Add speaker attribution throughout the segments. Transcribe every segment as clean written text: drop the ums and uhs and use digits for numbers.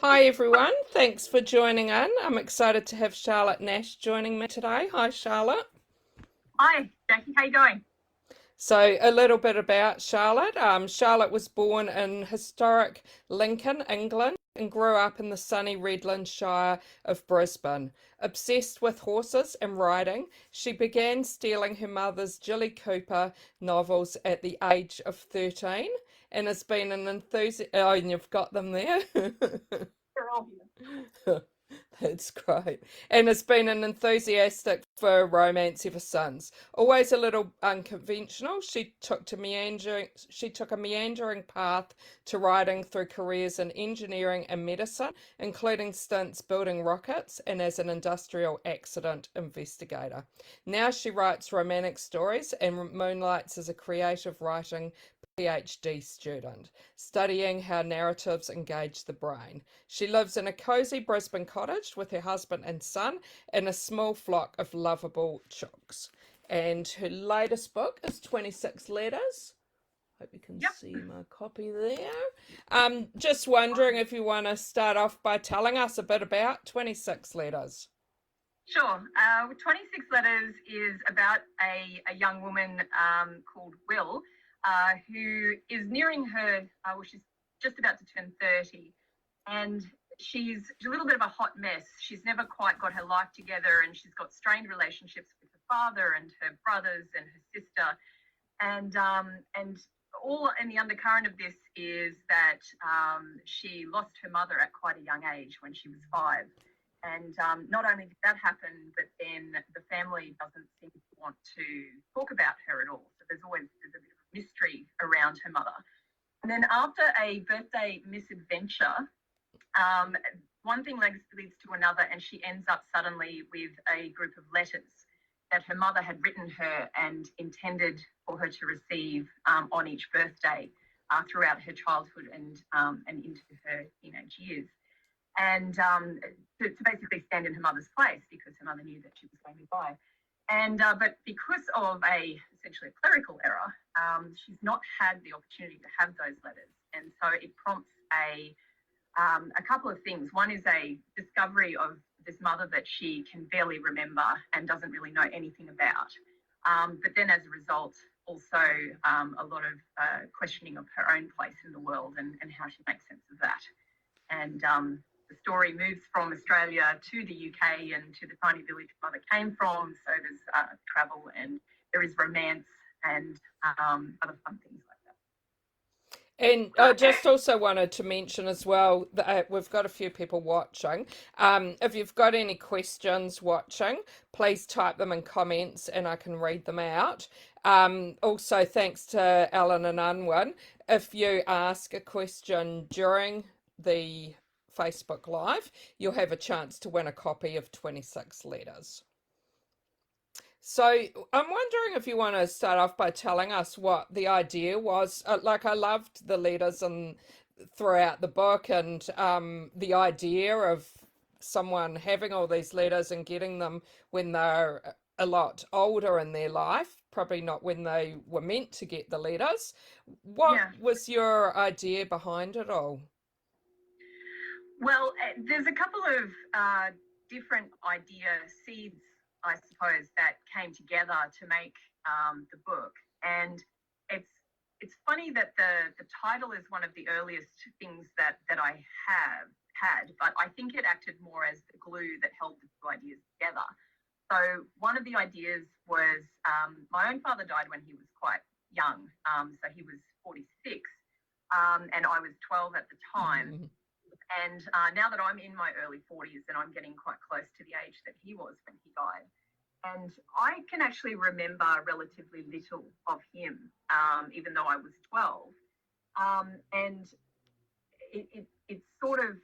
Speaker 1: Hi everyone, thanks for joining in. I'm excited to have Charlotte Nash joining me today. Hi Charlotte.
Speaker 2: Hi, Jackie. How you going?
Speaker 1: So, a little bit about Charlotte. Charlotte was born in historic Lincoln, England, and grew up in the sunny Redland Shire of Brisbane. Obsessed with horses and riding, she began stealing her mother's Jilly Cooper novels at the age of 13 and has been an enthusiast. Oh, and you've got them there.
Speaker 2: We're all here.
Speaker 1: That's great. And has been an enthusiastic for romance ever since. Always a little unconventional. She took a meandering path to writing through careers in engineering and medicine, including stints building rockets and as an industrial accident investigator. Now she writes romantic stories and moonlights as a creative writing PhD student, studying how narratives engage the brain. She lives in a cozy Brisbane cottage with her husband and son and a small flock of lovable chooks. And her latest book is 26 Letters. Hope you can
Speaker 2: Yep.
Speaker 1: see my copy there. Just wondering if you want to start off by telling us a bit about 26 Letters.
Speaker 2: Sure. 26 Letters is about a young woman called Will, who is nearing she's just about to turn 30. And she's a little bit of a hot mess. She's never quite got her life together, and she's got strained relationships with her father and her brothers and her sister. And all in the undercurrent of this is that she lost her mother at quite a young age when she was 5. And not only did that happen, but then the family doesn't seem to want to talk about her at all. So there's a bit of a mystery around her mother. And then after a birthday misadventure, one thing leads to another, and she ends up suddenly with a group of letters that her mother had written her and intended for her to receive on each birthday throughout her childhood and into her teenage years. And to basically stand in her mother's place because her mother knew that she was going to die. And but because of essentially a clerical error, she's not had the opportunity to have those letters, and so it prompts a couple of things. One is a discovery of this mother that she can barely remember and doesn't really know anything about. But then as a result, also a lot of questioning of her own place in the world and how she makes sense of that. And the story moves from Australia to the UK and to the tiny village mother came from. So there's travel and there is romance and other fun things like that.
Speaker 1: And I just also wanted to mention as well that we've got a few people watching. If you've got any questions watching, please type them in comments and I can read them out. Also, thanks to Alan and Unwin. If you ask a question during the Facebook Live, you'll have a chance to win a copy of 26 Letters. So I'm wondering if you want to start off by telling us what the idea was. I loved the letters and throughout the book, and the idea of someone having all these letters and getting them when they're a lot older in their life, probably not when they were meant to get the letters. What
Speaker 2: Yeah.
Speaker 1: was your idea behind it all?
Speaker 2: Well, there's a couple of different idea seeds, I suppose, that came together to make the book. And it's funny that the title is one of the earliest things that I have had, but I think it acted more as the glue that held the two ideas together. So one of the ideas was my own father died when he was quite young. So he was 46 and I was 12 at the time. And now that I'm in my early 40s and I'm getting quite close to the age that he was when he died, and I can actually remember relatively little of him, even though I was 12. And it's sort of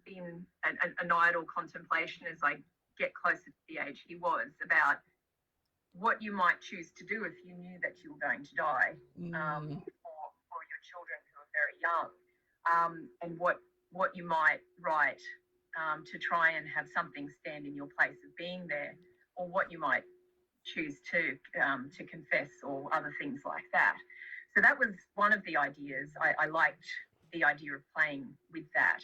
Speaker 2: been an idle contemplation as I get closer to the age he was about what you might choose to do if you knew that you were going to die, for your children who are very young, and what you might write to try and have something stand in your place of being there, or what you might choose to confess or other things like that. So that was one of the ideas. I liked the idea of playing with that.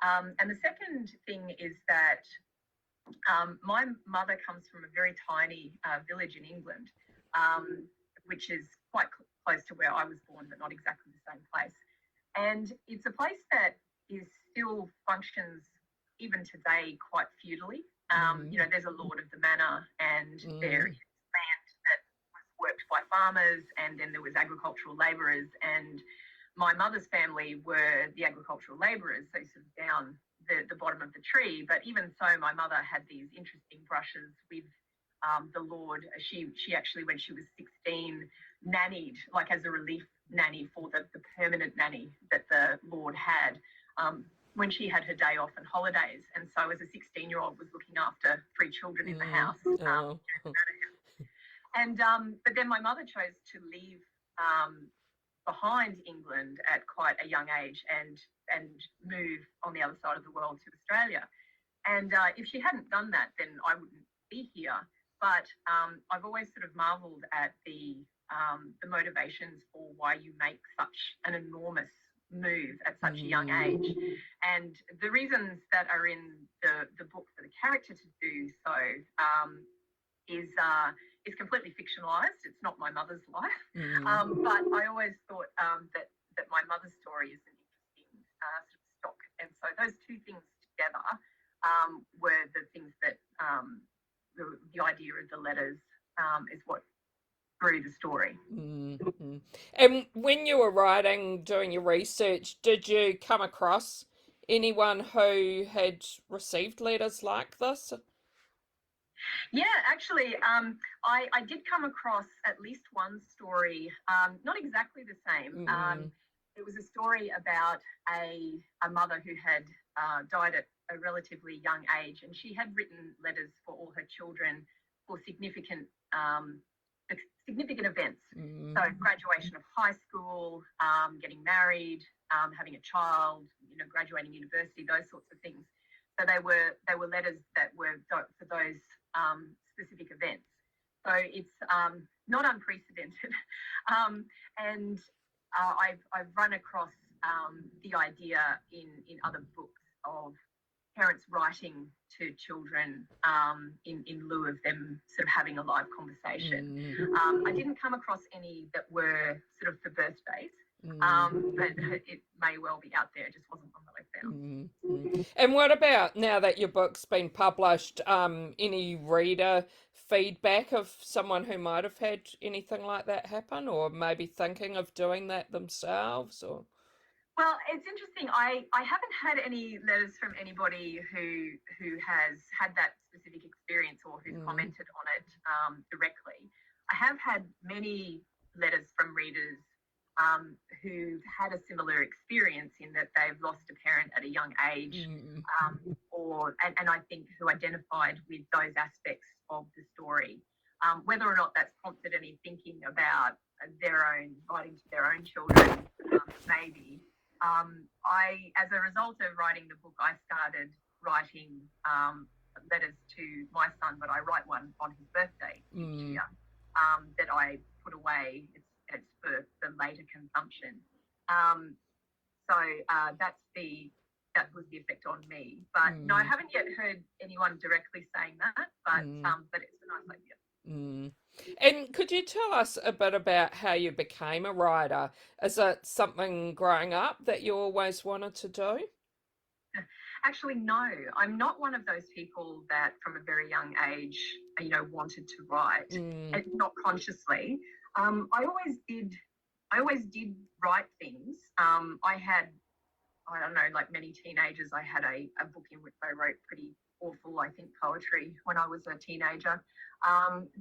Speaker 2: And the second thing is that my mother comes from a very tiny village in England, which is quite close to where I was born, but not exactly the same place. And it's a place that is still functions even today quite feudally. There's a lord of the manor, and there is land that was worked by farmers, and then there was agricultural labourers, and my mother's family were the agricultural labourers, so sort of down the bottom of the tree. But even so, my mother had these interesting brushes with the Lord. She actually, when she was 16, nannied, like as a relief nanny for the permanent nanny that the Lord had when she had her day off and holidays. And so as a 16-year-old was looking after 3 children in the house. But then my mother chose to leave behind England at quite a young age and move on the other side of the world to Australia. And if she hadn't done that, then I wouldn't be here. But I've always sort of marvelled at the motivations for why you make such an enormous move at such a young age. And the reasons that are in the book for the character to do so is completely fictionalized. It's not my mother's life. But I always thought that my mother's story is an interesting sort of stock. And so those two things together were the things that the idea of the letters is what grew the story.
Speaker 1: And when you were writing, doing your research, did you come across anyone who had received letters like this?
Speaker 2: Yeah, actually, I did come across at least one story, not exactly the same. It was a story about a mother who had died at a relatively young age, and she had written letters for all her children for significant events. So graduation of high school, getting married, having a child, graduating university, those sorts of things. So they were letters that were for those specific events. So it's not unprecedented. And I've run across the idea in other books of parents writing to children in lieu of them sort of having a live conversation. I didn't come across any that were sort of for birthdays, but it may well be out there. It just wasn't one that I found.
Speaker 1: And what about now that your book's been published, any reader feedback of someone who might have had anything like that happen, or maybe thinking of doing that themselves? Or
Speaker 2: well, it's interesting. I haven't had any letters from anybody who has had that specific experience or who's commented on it directly. I have had many letters from readers who've had a similar experience in that they've lost a parent at a young age, and I think who identified with those aspects of the story. Whether or not that's prompted any thinking about writing to their own children, maybe. As a result of writing the book, I started writing letters to my son, but I write one on his birthday each year that I put away. It's for later consumption. So that was the effect on me. But no, I haven't yet heard anyone directly saying that, but it's a nice idea.
Speaker 1: And could you tell us a bit about how you became a writer? Is it something growing up that you always wanted to do?
Speaker 2: Actually, no. I'm not one of those people that from a very young age, wanted to write, and not consciously. I always did write things. I don't know, like many teenagers, I had a book in which I wrote pretty awful, I think, poetry when I was a teenager.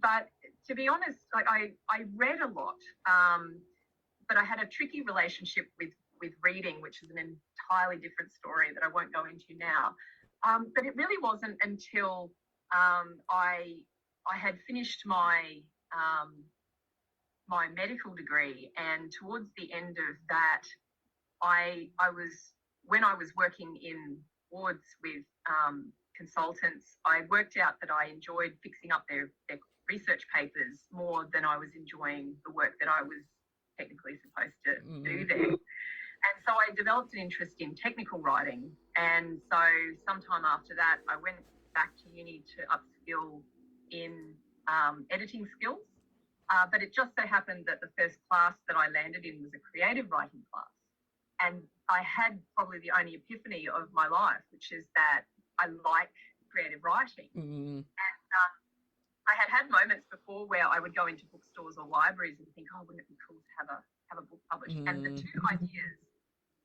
Speaker 2: But to be honest, like I read a lot, but I had a tricky relationship with reading, which is an entirely different story that I won't go into now. But it really wasn't until I had finished my medical degree, and towards the end of that, when I was working in wards with consultants, I worked out that I enjoyed fixing up their research papers more than I was enjoying the work that I was technically supposed to do there. And so I developed an interest in technical writing. And so sometime after that, I went back to uni to upskill in editing skills. But it just so happened that the first class that I landed in was a creative writing class. And I had probably the only epiphany of my life, which is that I like creative writing.
Speaker 1: Mm.
Speaker 2: And I had moments before where I would go into bookstores or libraries and think, oh, wouldn't it be cool to have a book published? And the two ideas,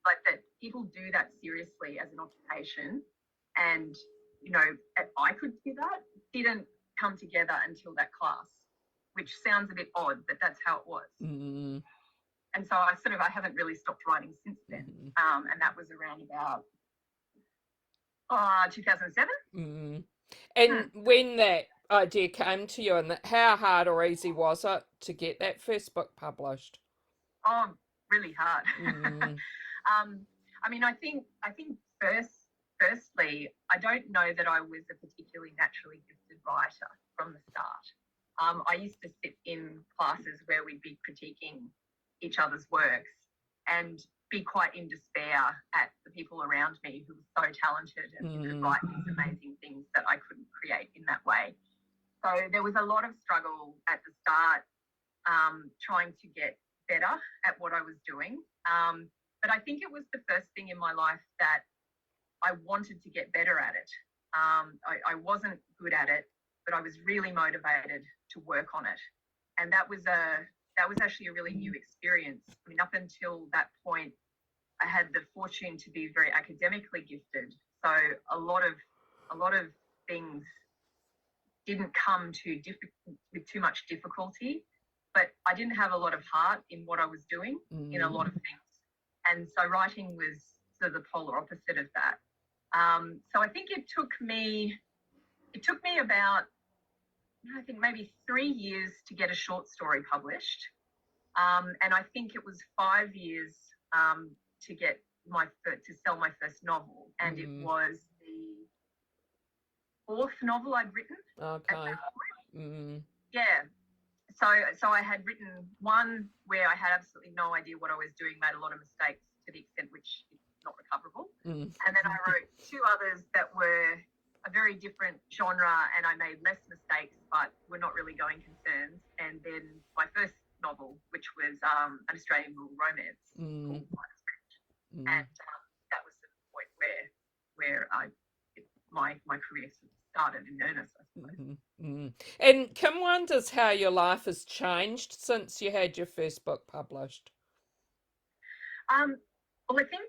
Speaker 2: like that people do that seriously as an occupation, and I could do that, didn't come together until that class, which sounds a bit odd, but that's how it was. And so I haven't really stopped writing since then. And that was around about 2007.
Speaker 1: And when that idea came to you, and how hard or easy was it to get that first book published?
Speaker 2: Oh, really hard. I mean, I think firstly, I don't know that I was a particularly naturally gifted writer from the start. I used to sit in classes where we'd be critiquing each other's works and be quite in despair at the people around me who were so talented and who could write these amazing things that I couldn't create in that way. So there was a lot of struggle at the start, trying to get better at what I was doing. But I think it was the first thing in my life that I wanted to get better at it. I wasn't good at it, but I was really motivated to work on it. And that was actually a really new experience. I mean, up until that point, I had the fortune to be very academically gifted. So a lot of things didn't come with too much difficulty, but I didn't have a lot of heart in what I was doing in a lot of things. And so writing was sort of the polar opposite of that. So I think it took me about, I think maybe 3 years to get a short story published. And I think it was 5 years to sell my first novel. And it was the fourth novel I'd written.
Speaker 1: Okay.
Speaker 2: Yeah. So I had written one where I had absolutely no idea what I was doing, made a lot of mistakes to the extent which it's not recoverable. And then I wrote two others that were a very different genre, and I made less mistakes, but were not really going concerns. And then my first novel, which was an Australian rural romance called and that was the point where my career sort of started in earnest, I suppose.
Speaker 1: And Kim wonders how your life has changed since you had your first book published.
Speaker 2: Well, I think,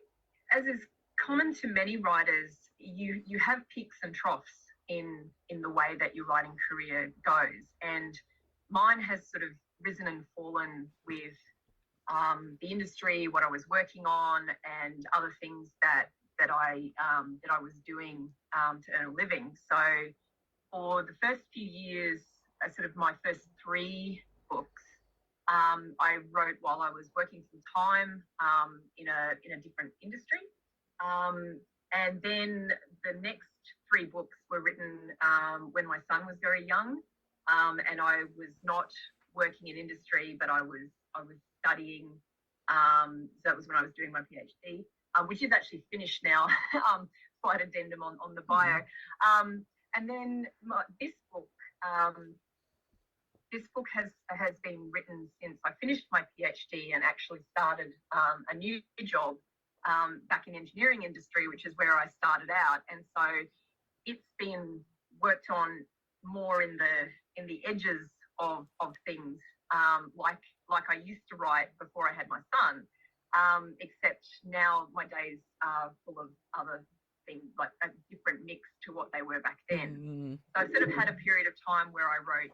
Speaker 2: as is common to many writers, you have peaks and troughs in the way that your writing career goes, and mine has sort of risen and fallen with the industry, what I was working on, and other things that I was doing to earn a living. So for the first few years, sort of my first 3 books, I wrote while I was working full time in a different industry, and then the next 3 books were written when my son was very young, and I was not working in industry, but I was studying. So that was when I was doing my PhD, which is actually finished now. Slight addendum on the bio. And then this book has been written since I finished my PhD and actually started a new job back in engineering industry, which is where I started out. And so it's been worked on more in the edges of things, like I used to write before I had my son, except now my days are full of other things, like a different mix to what they were back then. So I sort of had a period of time where I wrote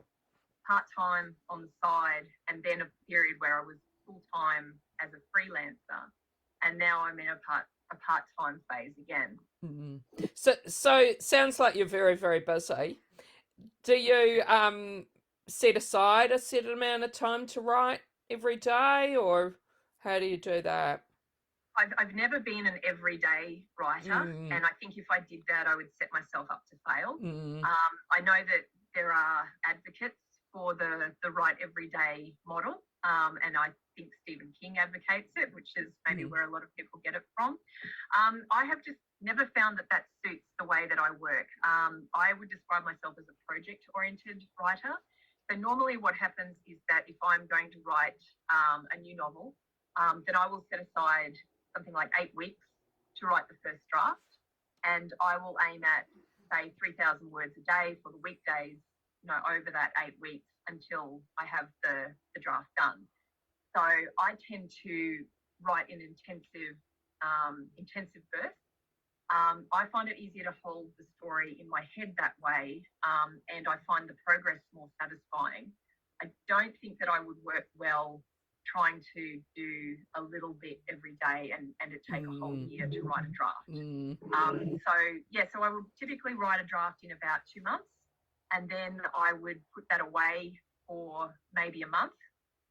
Speaker 2: part-time on the side, and then a period where I was full-time as a freelancer, and now I'm in a part-time phase again.
Speaker 1: So sounds like you're very, very busy. Do you set aside a set amount of time to write every day, or how do you do that?
Speaker 2: I've never been an everyday writer, and I think if I did that, I would set myself up to fail. I know that there are advocates for the write everyday model, and I think Stephen King advocates it, which is maybe where a lot of people get it from. I have just never found that suits the way that I work. I would describe myself as a project-oriented writer. So normally what happens is that if I'm going to write a new novel, then I will set aside something like 8 weeks to write the first draft, and I will aim at, say, 3,000 words a day for the weekdays, over that 8 weeks until I have the draft done. So I tend to write in intensive bursts. I find it easier to hold the story in my head that way, and I find the progress more satisfying. I don't think that I would work well trying to do a little bit every day and it take a whole year to write a draft. So I would typically write a draft in about 2 months, and then I would put that away for maybe a month.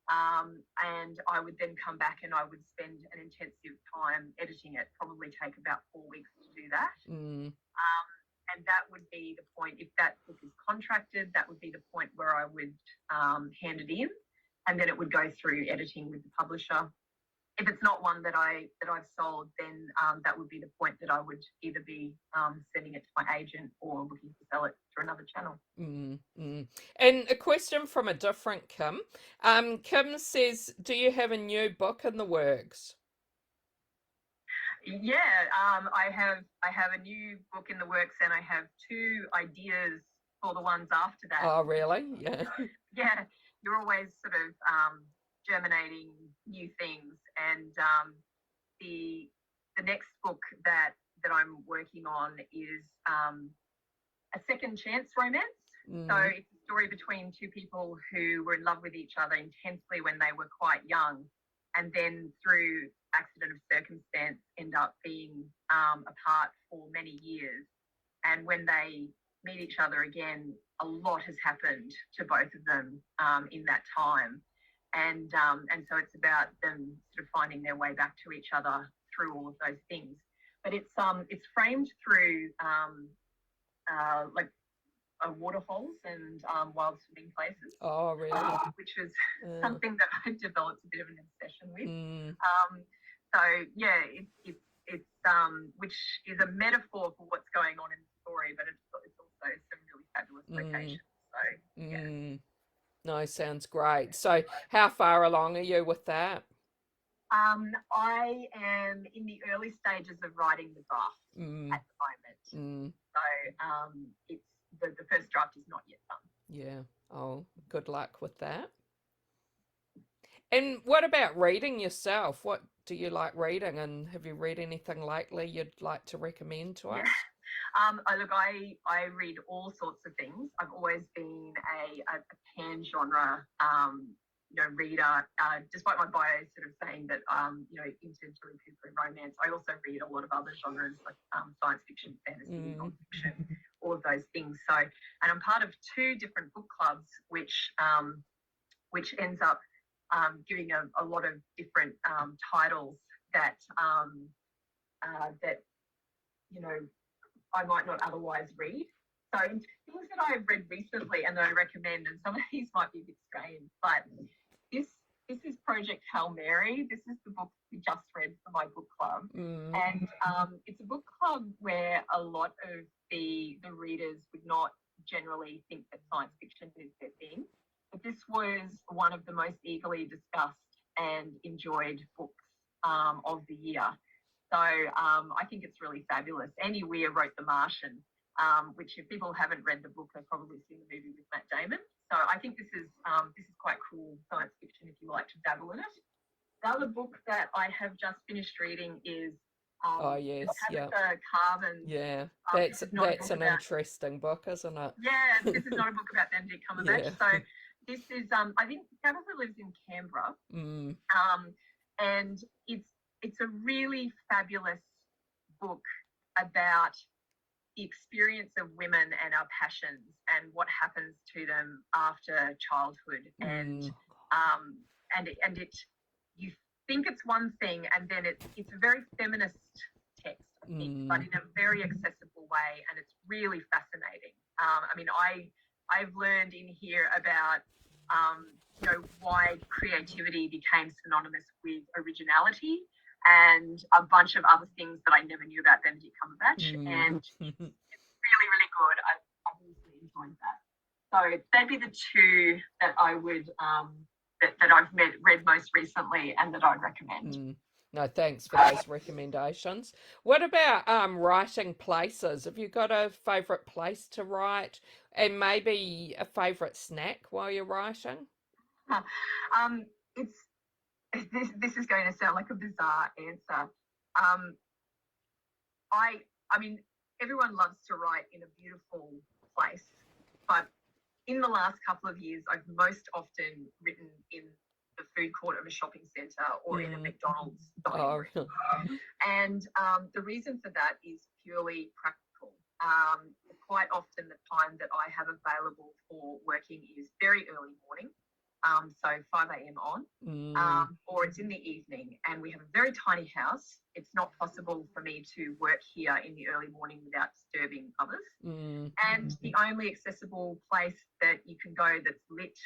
Speaker 2: And I would then come back and I would spend an intensive time editing it, probably take about 4 weeks to do that. And that would be the point, if that book is contracted, that would be the point where I would hand it in, and then it would go through editing with the publisher. If it's not one that I've sold, then that would be the point that I would either be sending it to my agent or looking to sell it through another channel.
Speaker 1: And a question from a different Kim. Kim says, do you have a new book in the works?
Speaker 2: Yeah, I have a new book in the works, and I have 2 ideas for the ones after that.
Speaker 1: Oh, really? Yeah.
Speaker 2: Yeah, you're always sort of germinating new things, and the next book that I'm working on is a second chance romance. So it's a story between 2 people who were in love with each other intensely when they were quite young, and then through accident of circumstance end up being apart for many years. And when they meet each other again, a lot has happened to both of them in that time. And so it's about them sort of finding their way back to each other through all of those things. But it's framed through like waterholes and wild swimming places.
Speaker 1: Oh, really?
Speaker 2: Which was something that I developed a bit of an obsession with. So yeah, it's which is a metaphor for what's going on in the story, but it's also some really fabulous locations. So yeah.
Speaker 1: No, sounds great. So how far along are you with that?
Speaker 2: I am in the early stages of writing the draft at the moment. So it's the first draft is not yet done.
Speaker 1: Yeah. Oh, good luck with that. And what about reading yourself? What do you like reading, and have you read anything lately you'd like to recommend to us?
Speaker 2: Look, I read all sorts of things. I've always been a pan-genre reader, despite my bio sort of saying that into Cooper and romance. I also read a lot of other genres like science fiction, fantasy, non-fiction, all of those things. So, and I'm part of 2 different book clubs, which ends up giving a lot of different titles that I might not otherwise read. So things that I've read recently and that I recommend, and some of these might be a bit strange, but this is Project Hail Mary. This is the book we just read for my book club. And it's a book club where a lot of the readers would not generally think that science fiction is their thing. But this was one of the most eagerly discussed and enjoyed books of the year. So I think it's really fabulous. Andy Weir wrote The Martian, which if people haven't read the book, they've probably seen the movie with Matt Damon. So I think this is quite cool science fiction if you like to dabble in it. The other book that I have just finished reading is Tabitha Carvin's.
Speaker 1: Yeah, that's an interesting book, isn't it?
Speaker 2: Yeah, this is not a book about Benedict Cumberbatch. Yeah. So this is I think Tabitha lives in Canberra, and it's a really fabulous book about the experience of women and our passions and what happens to them after childhood. And you think it's one thing, and then it's a very feminist text, I think, but in a very accessible way, and it's really fascinating. I mean, I've learned in here about why creativity became synonymous with originality and a bunch of other things that I never knew about Benedict Cumberbatch. And it's really, really good. I've obviously enjoyed that. So they'd be the two that I would that I've read most recently and that I'd recommend.
Speaker 1: No, thanks for those recommendations. What about writing places? Have you got a favourite place to write, and maybe a favourite snack while you're writing?
Speaker 2: It's this is going to sound like a bizarre answer. Um, I mean, everyone loves to write in a beautiful place, but in the last couple of years, I've most often written in the food court of a shopping centre or in a McDonald's dining room. And the reason for that is purely practical. Quite often the time that I have available for working is very early morning, so 5 a.m. on, or it's in the evening, and we have a very tiny house. It's not possible for me to work here in the early morning without disturbing others. And the only accessible place that you can go that's lit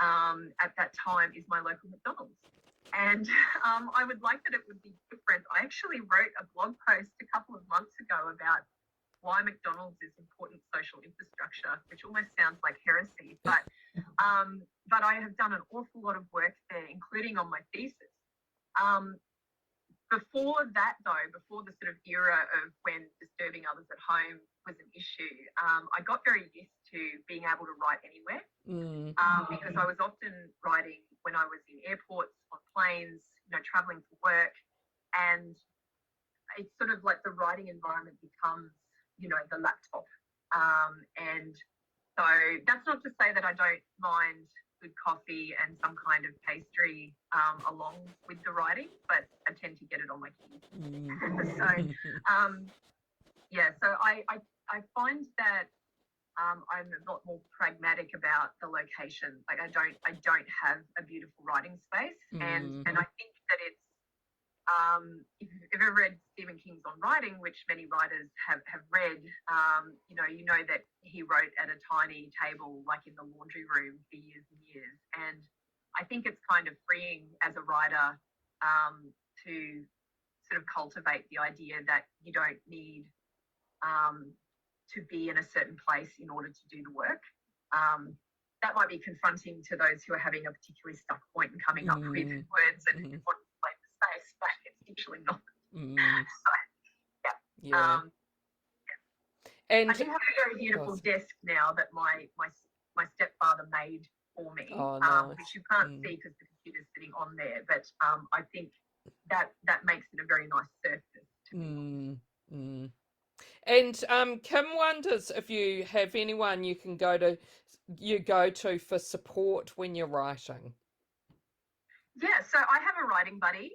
Speaker 2: at that time is my local McDonald's. And I would like that it would be different. I actually wrote a blog post a couple of months ago about why McDonald's is important social infrastructure, which almost sounds like heresy, but I have done an awful lot of work there, including on my thesis. Before that, though, before the sort of era of when disturbing others at home was an issue, I got very used to being able to write anywhere, because I was often writing when I was in airports, on planes, traveling for work, and it's sort of like the writing environment becomes, the laptop. And so that's not to say that I don't mind good coffee and some kind of pastry along with the writing, but I tend to get it on my keyboard. So I find that I'm a lot more pragmatic about the location. Like I don't have a beautiful writing space, and I think that it's if you've ever read Stephen King's On Writing, which many writers have read, you know that he wrote at a tiny table, like in the laundry room, for years and years. And I think it's kind of freeing as a writer to sort of cultivate the idea that you don't need to be in a certain place in order to do the work. That might be confronting to those who are having a particularly stuck point and coming up with words and want to play the space, but it's usually not. So, yeah.
Speaker 1: And
Speaker 2: I do have a very beautiful desk now that my stepfather made for me, which you can't see because the computer's sitting on there. But I think that makes it a very nice surface to be.
Speaker 1: And Kim wonders if you have anyone you go to for support when you're writing.
Speaker 2: Yeah, so I have a writing buddy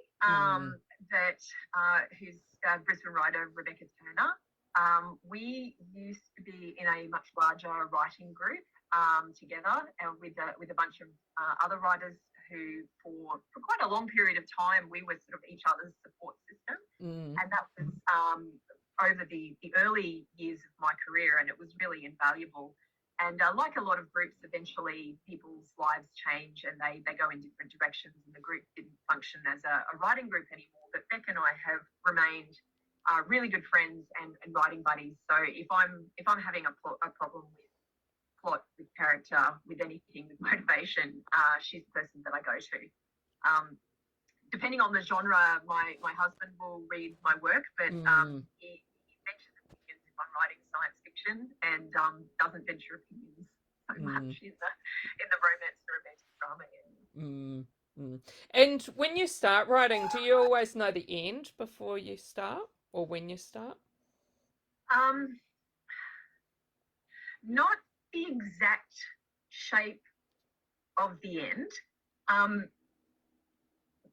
Speaker 2: who's Brisbane writer Rebecca Turner. We used to be in a much larger writing group together with a bunch of other writers who, for quite a long period of time, we were sort of each other's support system, and that was over the early years of my career, and it was really invaluable. And like a lot of groups, eventually people's lives change and they go in different directions, and the group didn't function as a writing group anymore. But Beck and I have remained really good friends and writing buddies. So if I'm having a problem with plot, with character, with anything, with motivation, she's the person that I go to. Depending on the genre, my husband will read my work, but he ventures opinions if I'm writing science fiction, and doesn't venture opinions so much in the romance or romantic drama area.
Speaker 1: And when you start writing, do you always know the end before you start, or when you start?
Speaker 2: Not the exact shape of the end.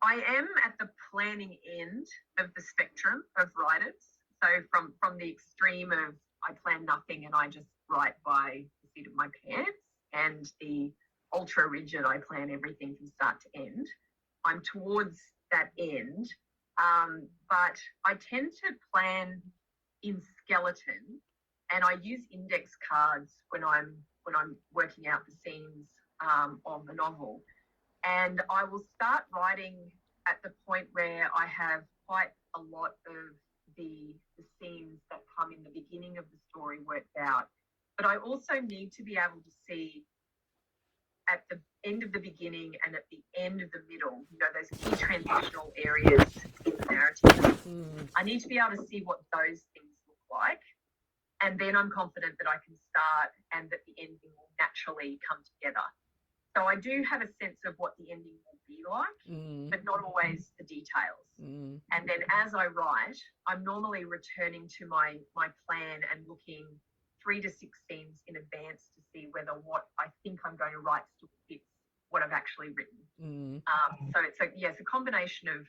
Speaker 2: I am at the planning end of the spectrum of writers. So from the extreme of I plan nothing and I just write by the seat of my pants, and the ultra rigid I plan everything from start to end. I'm towards that end, but I tend to plan in skeleton, and I use index cards when I'm working out the scenes on the novel. And I will start writing at the point where I have quite a lot of the scenes that come in the beginning of the story worked out. But I also need to be able to see at the end of the beginning and at the end of the middle, those key transitional areas in the narrative. I need to be able to see what those things look like. And then I'm confident that I can start and that the ending will naturally come together. So I do have a sense of what the ending will be like, but not always the details. And then as I write, I'm normally returning to my plan and looking 3 to 6 scenes in advance to see whether what I think I'm going to write still fits what I've actually written. So it's a combination of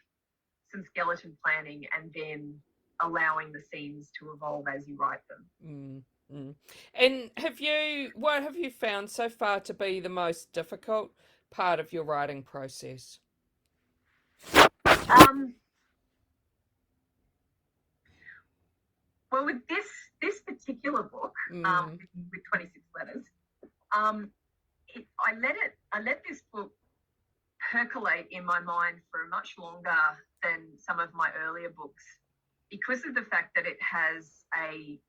Speaker 2: some skeleton planning and then allowing the scenes to evolve as you write them.
Speaker 1: And what have you found so far to be the most difficult part of your writing process?
Speaker 2: Well, with this particular book, with 26 letters, I let this book percolate in my mind for much longer than some of my earlier books, because of the fact that it has a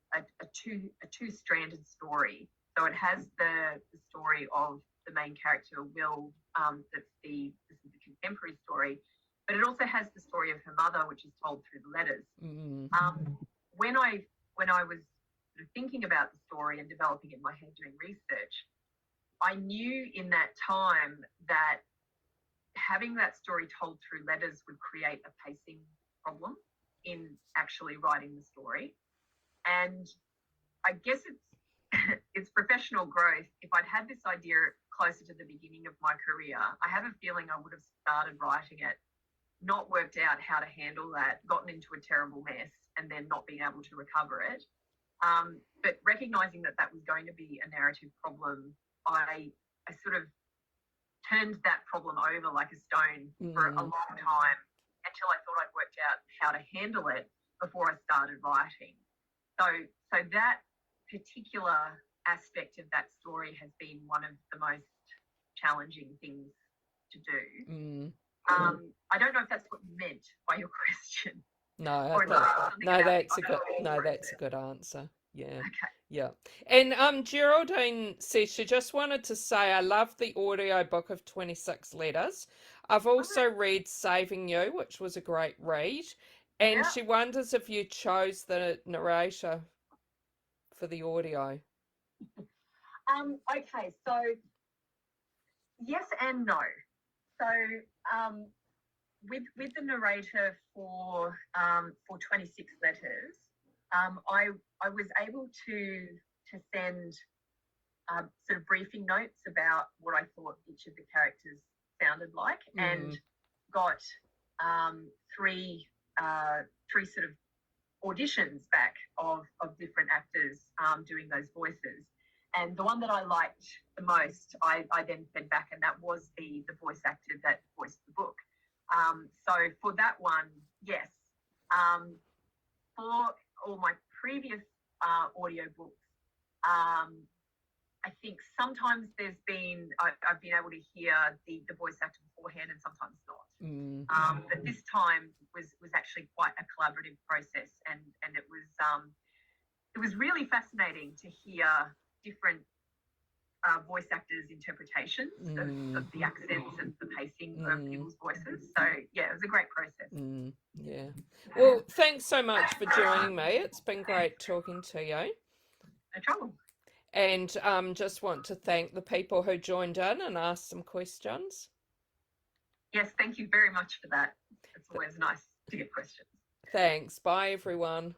Speaker 2: two-stranded story. So it has the story of the main character, Will, this is the contemporary story, but it also has the story of her mother, which is told through the letters. When I was sort of thinking about the story and developing it in my head doing research, I knew in that time that having that story told through letters would create a pacing problem in actually writing the story. And I guess it's professional growth. If I'd had this idea closer to the beginning of my career, I have a feeling I would have started writing it, not worked out how to handle that, gotten into a terrible mess, and then not being able to recover it. But recognizing that was going to be a narrative problem, I sort of turned that problem over like a stone for a long time until I thought I'd worked out how to handle it before I started writing. So that particular aspect of that story has been one of the most challenging things to do. I don't know if that's what you meant by your question.
Speaker 1: No, that's a good answer. Yeah.
Speaker 2: Okay.
Speaker 1: Yeah. And Geraldine says she just wanted to say I love the audiobook of 26 Letters. I've also read Saving You, which was a great read. And she wonders if you chose the narrator for the audio.
Speaker 2: Okay, so yes and no. So with the narrator for 26 Letters, I was able to send sort of briefing notes about what I thought each of the characters sounded like, and got three sort of auditions back of different actors doing those voices. And the one that I liked the most, I then fed back, and that was the voice actor that voiced the book. So for that one, yes. For all my previous audiobooks, I think sometimes I've been able to hear the voice actor beforehand and sometimes not. But this time was actually quite a collaborative process, and it was really fascinating to hear different voice actors' interpretations of the accents and the pacing of people's voices. So yeah, it was a great process.
Speaker 1: Yeah. Well, thanks so much for joining me. It's been great talking to you.
Speaker 2: No trouble.
Speaker 1: And just want to thank the people who joined in and asked some questions.
Speaker 2: Yes, thank you very much for that. It's always nice to get questions.
Speaker 1: Thanks. Bye, everyone.